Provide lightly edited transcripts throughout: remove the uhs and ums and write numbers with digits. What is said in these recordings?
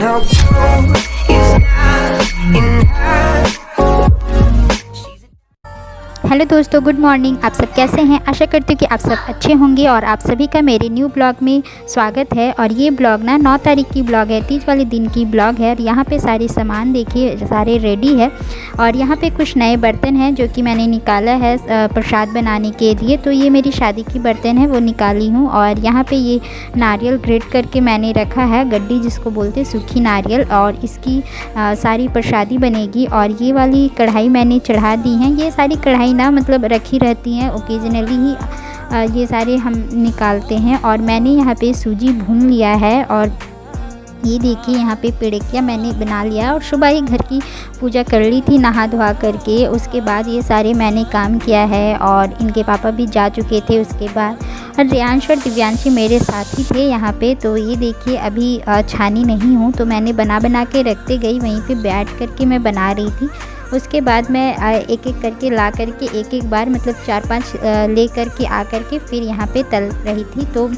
how cold is not enough. Hello दोस्तों, good morning. आप सब कैसे हैं? आशा करती हूँ कि आप सब अच्छे होंगे और आप सभी का मेरे न्यू ब्लॉग में स्वागत है। और ये ब्लॉग ना 9 तारीख की ब्लॉग है, तीज वाले दिन की ब्लॉग है। और यहाँ पे सारे सामान देखिए, सारे रेडी है। और यहाँ पे कुछ नए बर्तन हैं जो कि मैंने निकाला है प्रसाद बनाने के लिए। तो ये मेरी शादी की बर्तन है, वो निकाली हूँ। और यहाँ पे ये नारियल ग्रेट करके मैंने रखा है, गड्डी जिसको बोलते हैं, सूखी नारियल। और इसकी सारी प्रसादी बनेगी। और ये वाली कढ़ाई मैंने चढ़ा दी है। ये सारी कढ़ाई ना मतलब रखी रहती हैं, ओकेजनली ही ये सारे हम निकालते हैं। और मैंने यहाँ पे सूजी भून लिया है। और ये देखिए, यहाँ पे पेड़किया मैंने बना लिया। और सुबह ही घर की पूजा कर ली थी नहा धोआ करके। उसके बाद ये सारे मैंने काम किया है। और इनके पापा भी जा चुके थे उसके बाद। और रियांश और दिव्यांशी मेरे साथ ही थे यहाँ पे। तो ये देखिए, अभी छानी नहीं हूँ, तो मैंने बना के रखते गई, वहीं पे बैठ करके मैं बना रही थी। उसके बाद मैं एक एक करके ला करके एक बार मतलब 4-5 ले करके आ करके फिर यहाँ पे तल रही थी। तो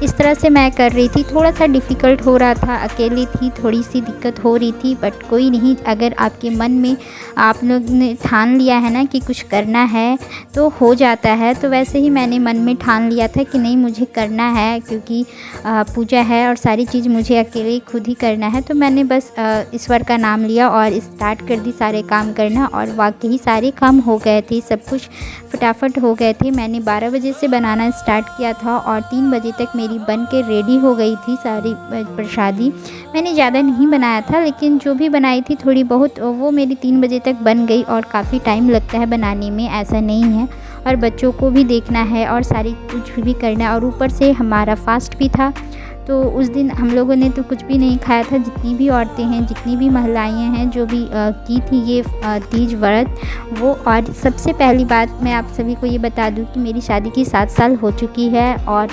इस तरह से मैं कर रही थी। थोड़ा सा डिफ़िकल्ट हो रहा था, अकेली थी, थोड़ी सी दिक्कत हो रही थी, बट कोई नहीं। अगर आपके मन में आप लोग ने ठान लिया है ना कि कुछ करना है तो हो जाता है। तो वैसे ही मैंने मन में ठान लिया था कि नहीं, मुझे करना है, क्योंकि पूजा है और सारी चीज़ मुझे अकेले खुद ही करना है। तो मैंने बस ईश्वर का नाम लिया और स्टार्ट कर दी सारे काम करना। और वाकई सारे काम हो गए थे, सब कुछ फटाफट हो गए थे। मैंने 12 बजे से बनाना स्टार्ट किया था और 3 बजे तक मेरी बन के रेडी हो गई थी सारी प्रसादी। मैंने ज़्यादा नहीं बनाया था, लेकिन जो भी बनाई थी थोड़ी बहुत, वो मेरी 3 बजे तक बन गई। और काफ़ी टाइम लगता है बनाने में, ऐसा नहीं है। और बच्चों को भी देखना है और सारी कुछ भी करना है। और ऊपर से हमारा फास्ट भी था, तो उस दिन हम लोगों ने तो कुछ भी नहीं खाया था। जितनी भी औरतें हैं, जितनी भी महिलाएं हैं, जो भी की थी ये तीज व्रत वो। और सबसे पहली बात मैं आप सभी को ये बता दूं कि मेरी शादी की 7 साल हो चुकी है। और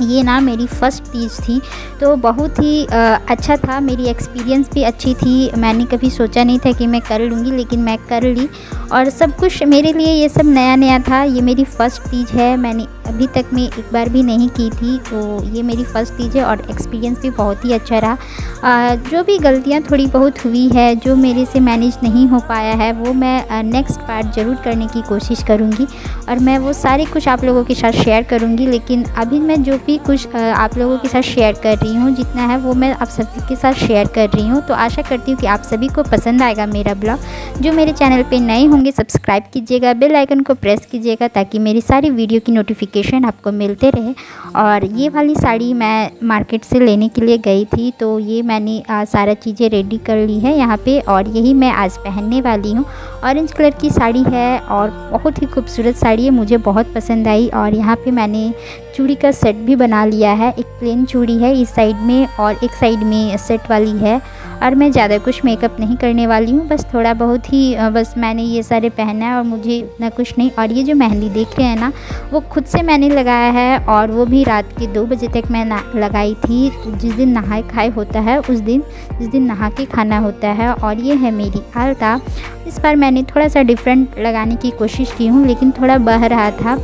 ये ना मेरी फ़र्स्ट तीज थी, तो बहुत ही अच्छा था। मेरी एक्सपीरियंस भी अच्छी थी। मैंने कभी सोचा नहीं था कि मैं कर लूँगी, लेकिन मैं कर ली। और सब कुछ मेरे लिए ये सब नया नया था। ये मेरी फ़र्स्ट तीज है, मैंने अभी तक में एक बार भी नहीं की थी। तो ये मेरी फ़र्स्ट तीज है और एक्सपीरियंस भी बहुत ही अच्छा रहा। जो भी गलतियाँ थोड़ी बहुत हुई है, जो मेरे से मैनेज नहीं हो पाया है, वो मैं नेक्स्ट पार्ट ज़रूर करने की कोशिश करूँगी। और मैं वो सारे कुछ आप लोगों के साथ शेयर करूँगी। लेकिन अभी मैं जो भी कुछ आप लोगों के साथ शेयर कर रही हूँ, जितना है वो मैं आप सभी के साथ शेयर कर रही हूँ। तो आशा करती हूँ कि आप सभी को पसंद आएगा मेरा ब्लॉग। जो मेरे चैनल पे नए होंगे, सब्सक्राइब कीजिएगा, बेल आइकन को प्रेस कीजिएगा, ताकि मेरी सारी वीडियो की नोटिफिकेशन आपको मिलते रहे। और ये वाली साड़ी मैं मार्केट से लेने के लिए गई थी, तो ये मैंने सारा चीज़ें रेडी कर ली है यहाँ पे। और यही मैं आज पहनने वाली हूँ। ऑरेंज कलर की साड़ी है और बहुत ही खूबसूरत साड़ी है, मुझे बहुत पसंद आई। और यहाँ पे मैंने चूड़ी का सेट भी बना लिया है। एक प्लेन चूड़ी है इस साइड में और एक साइड में सेट वाली है। और मैं ज़्यादा कुछ मेकअप नहीं करने वाली हूँ, बस थोड़ा बहुत ही बस मैंने ये सारे पहना है और मुझे इतना कुछ नहीं। और ये जो मेहंदी देख रहे हैं ना, वो खुद से मैंने लगाया है। और वो भी रात के 2 बजे तक मैं लगाई थी। जिस दिन नहाए खाए होता है, उस दिन जिस दिन नहा के खाना होता है। और ये है मेरी आलता। इस बार मैंने थोड़ा सा डिफरेंट लगाने की कोशिश की हूँ, लेकिन थोड़ा बह रहा था,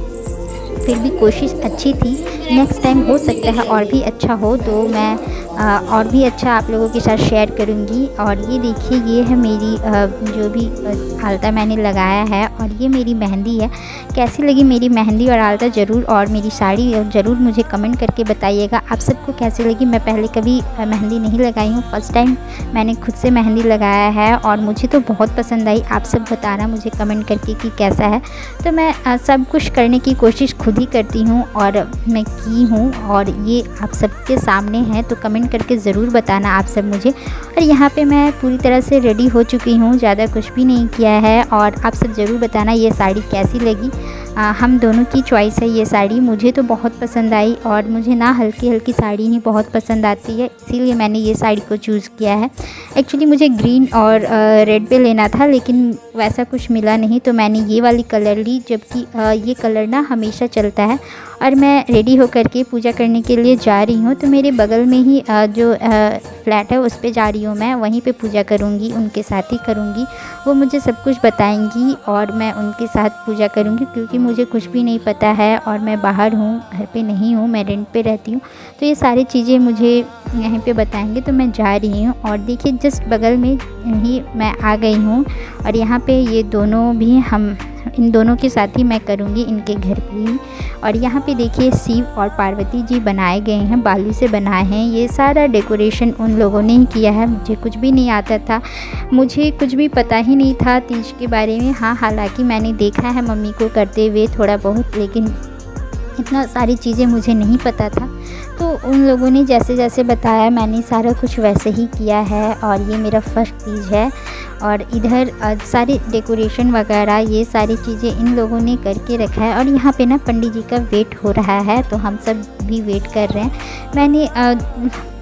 फिर भी कोशिश अच्छी थी। नेक्स्ट टाइम हो सकता है और भी अच्छा हो, तो मैं और भी अच्छा आप लोगों के साथ शेयर करूंगी। और ये देखिए, ये है मेरी जो भी आलता मैंने लगाया है। और ये मेरी मेहंदी है। कैसी लगी मेरी मेहंदी और आलता ज़रूर, और मेरी साड़ी ज़रूर मुझे कमेंट करके बताइएगा आप सबको कैसी लगी। मैं पहले कभी मेहंदी नहीं लगाई हूँ, फर्स्ट टाइम मैंने खुद से मेहंदी लगाया है और मुझे तो बहुत पसंद आई। आप सब बताना मुझे कमेंट करके कि कैसा है। तो मैं सब कुछ करने की कोशिश खुद ही करती हूँ और मैं की हूँ, और ये आप सबके सामने है, तो कमेंट करके ज़रूर बताना आप सब मुझे। और यहाँ पे मैं पूरी तरह से रेडी हो चुकी हूँ, ज़्यादा कुछ भी नहीं किया है। और आप सब ज़रूर बताना ये साड़ी कैसी लगी। हम दोनों की चॉइस है ये साड़ी। मुझे तो बहुत पसंद आई, और मुझे ना हल्की हल्की साड़ी ही बहुत पसंद आती है, इसीलिए मैंने ये साड़ी को चूज़ किया है। एक्चुअली मुझे ग्रीन और रेड पे लेना था, लेकिन वैसा कुछ मिला नहीं, तो मैंने ये वाली कलर ली, जबकि ये कलर ना हमेशा चलता है। और मैं रेडी होकर के पूजा करने के लिए जा रही हूँ। तो मेरे बगल में ही जो फ्लैट है उस पे जा रही हूँ मैं, वहीं पे पूजा करूँगी, उनके साथ ही करूँगी। वो मुझे सब कुछ बताएंगी और मैं उनके साथ पूजा करूँगी, क्योंकि मुझे कुछ भी नहीं पता है और मैं बाहर हूँ, घर पे नहीं हूँ, मैं रेंट पे रहती हूँ। तो ये सारी चीज़ें मुझे यहीं पे बताएंगे। तो मैं जा रही हूँ और देखिए जस्ट बगल में ही मैं आ गई हूँ और यहाँ पे ये दोनों भी हम इन दोनों के साथ ही मैं करूँगी इनके घर पे ही। और यहाँ पे देखिए शिव और पार्वती जी बनाए गए हैं, बालू से बनाए हैं। ये सारा डेकोरेशन उन लोगों ने ही किया है, मुझे कुछ भी नहीं आता था, मुझे कुछ भी पता ही नहीं था तीज के बारे में। हाँ, हालांकि मैंने देखा है मम्मी को करते हुए थोड़ा बहुत, लेकिन इतना सारी चीज़ें मुझे नहीं पता था। तो उन लोगों ने जैसे जैसे बताया मैंने सारा कुछ वैसे ही किया है। और ये मेरा फर्स्ट तीज है और इधर सारे डेकोरेशन वगैरह ये सारी चीज़ें इन लोगों ने करके रखा है। और यहाँ पे ना पंडित जी का वेट हो रहा है, तो हम सब भी वेट कर रहे हैं। मैंने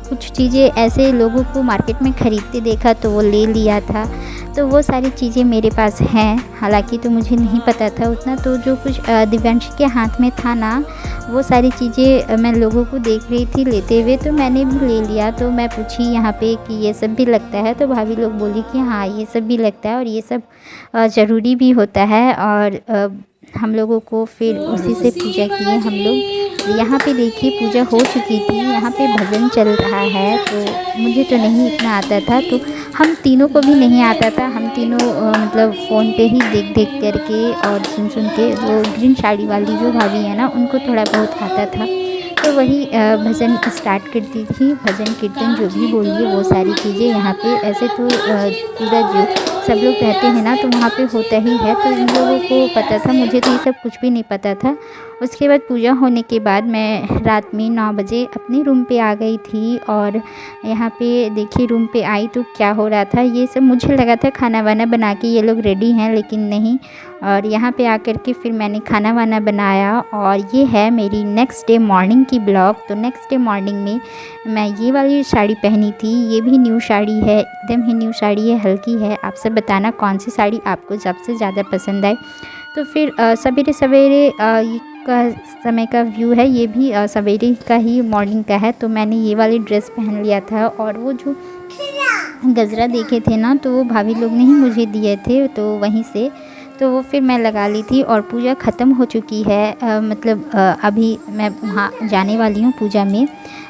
कुछ चीज़ें ऐसे लोगों को मार्केट में ख़रीदते देखा तो वो ले लिया था, तो वो सारी चीज़ें मेरे पास हैं। हालांकि तो मुझे नहीं पता था उतना, तो जो कुछ दिव्यांशी के हाथ में था ना वो सारी चीज़ें मैं लोगों को देख रही थी लेते हुए, तो मैंने भी ले लिया। तो मैं पूछी यहाँ पे कि ये सब भी लगता है, तो भाभी लोग बोली कि हाँ ये सब भी लगता है और ये सब ज़रूरी भी होता है। और हम लोगों को फिर उसी से पूजा किए हम लोग। यहाँ पे देखिए पूजा हो चुकी थी, यहाँ पे भजन चल रहा है, तो मुझे तो नहीं इतना आता था, तो हम तीनों को भी नहीं आता था। हम तीनों मतलब फ़ोन पे ही देख देख करके और सुन सुन के, वो ग्रीन साड़ी वाली जो भाभी है ना उनको थोड़ा बहुत आता था, तो वही भजन स्टार्ट करती थी। भजन कीर्तन जो भी बोलिए वो सारी चीज़ें यहाँ पे ऐसे तो पूरा जो सब लोग रहते हैं ना तो वहाँ पे होता ही है, तो इन लोगों को पता था, मुझे तो ये सब कुछ भी नहीं पता था। उसके बाद पूजा होने के बाद मैं रात में 9 बजे अपने रूम पे आ गई थी। और यहाँ पे देखिए रूम पे आई तो क्या हो रहा था, ये सब मुझे लगा था खाना वाना बना के ये लोग रेडी हैं, लेकिन नहीं। और यहाँ पे आकर के फिर मैंने खाना वाना बनाया। और ये है मेरी नेक्स्ट डे मॉर्निंग की ब्लॉग। तो नेक्स्ट डे मॉर्निंग में मैं ये वाली साड़ी पहनी थी, ये भी न्यू साड़ी है, एकदम ही न्यू साड़ी है, हल्की है। आप सब बताना कौन सी साड़ी आपको सबसे ज़्यादा पसंद आई। तो फिर सवेरे सवेरे ये का समय का व्यू है, ये भी सवेरे का ही मॉर्निंग का है। तो मैंने ये वाली ड्रेस पहन लिया था और वो जो गजरा देखे थे ना तो वो भाभी लोग ने ही मुझे दिए थे, तो वहीं से तो वो फिर मैं लगा ली थी। और पूजा ख़त्म हो चुकी है, मतलब अभी मैं वहाँ जाने वाली हूँ पूजा में।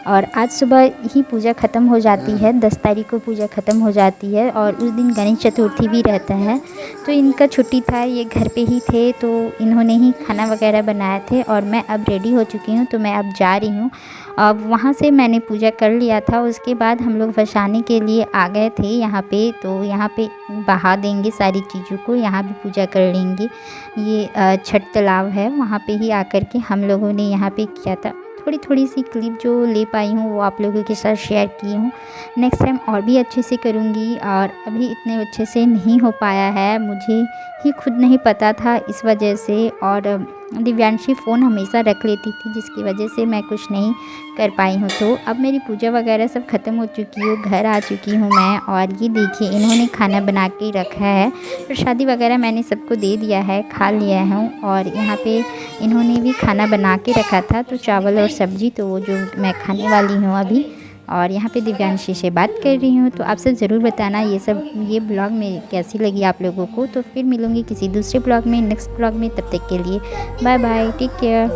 और आज सुबह ही पूजा ख़त्म हो जाती है, 10 तारीख को पूजा ख़त्म हो जाती है। और उस दिन गणेश चतुर्थी भी रहता है, तो इनका छुट्टी था, ये घर पे ही थे, तो इन्होंने ही खाना वगैरह बनाए थे। और मैं अब रेडी हो चुकी हूँ, तो मैं अब जा रही हूँ। अब वहाँ से मैंने पूजा कर लिया था, उसके बाद हम लोग भसाने के लिए आ गए थे यहाँ पे। तो यहाँ पे बहा देंगे सारी चीज़ों को, यहाँ भी पूजा कर लेंगे। ये छठ तालाब है, वहाँ पे ही आकर के हम लोगों ने यहाँ पे किया था। थोड़ी थोड़ी सी क्लिप जो ले पाई हूँ वो आप लोगों के साथ शेयर की हूँ। नेक्स्ट टाइम और भी अच्छे से करूँगी। और अभी इतने अच्छे से नहीं हो पाया है, मुझे ही खुद नहीं पता था इस वजह से। और दिव्यांशी फ़ोन हमेशा रख लेती थी, जिसकी वजह से मैं कुछ नहीं कर पाई हूँ। तो अब मेरी पूजा वगैरह सब ख़त्म हो चुकी है, घर आ चुकी हूँ मैं। और ये देखिए इन्होंने खाना बना के रखा है, प्रसादी वगैरह मैंने सबको दे दिया है, खा लिया हूँ। और यहाँ पे इन्होंने भी खाना बना के रखा था, तो चावल और सब्ज़ी, तो वो जो मैं खाने वाली हूँ अभी। और यहाँ पे दिव्यांशी से बात कर रही हूँ। तो आप सब ज़रूर बताना ये ब्लॉग में कैसी लगी आप लोगों को। तो फिर मिलूँगी किसी दूसरे ब्लॉग में, नेक्स्ट ब्लॉग में। तब तक के लिए बाय बाय, टेक केयर।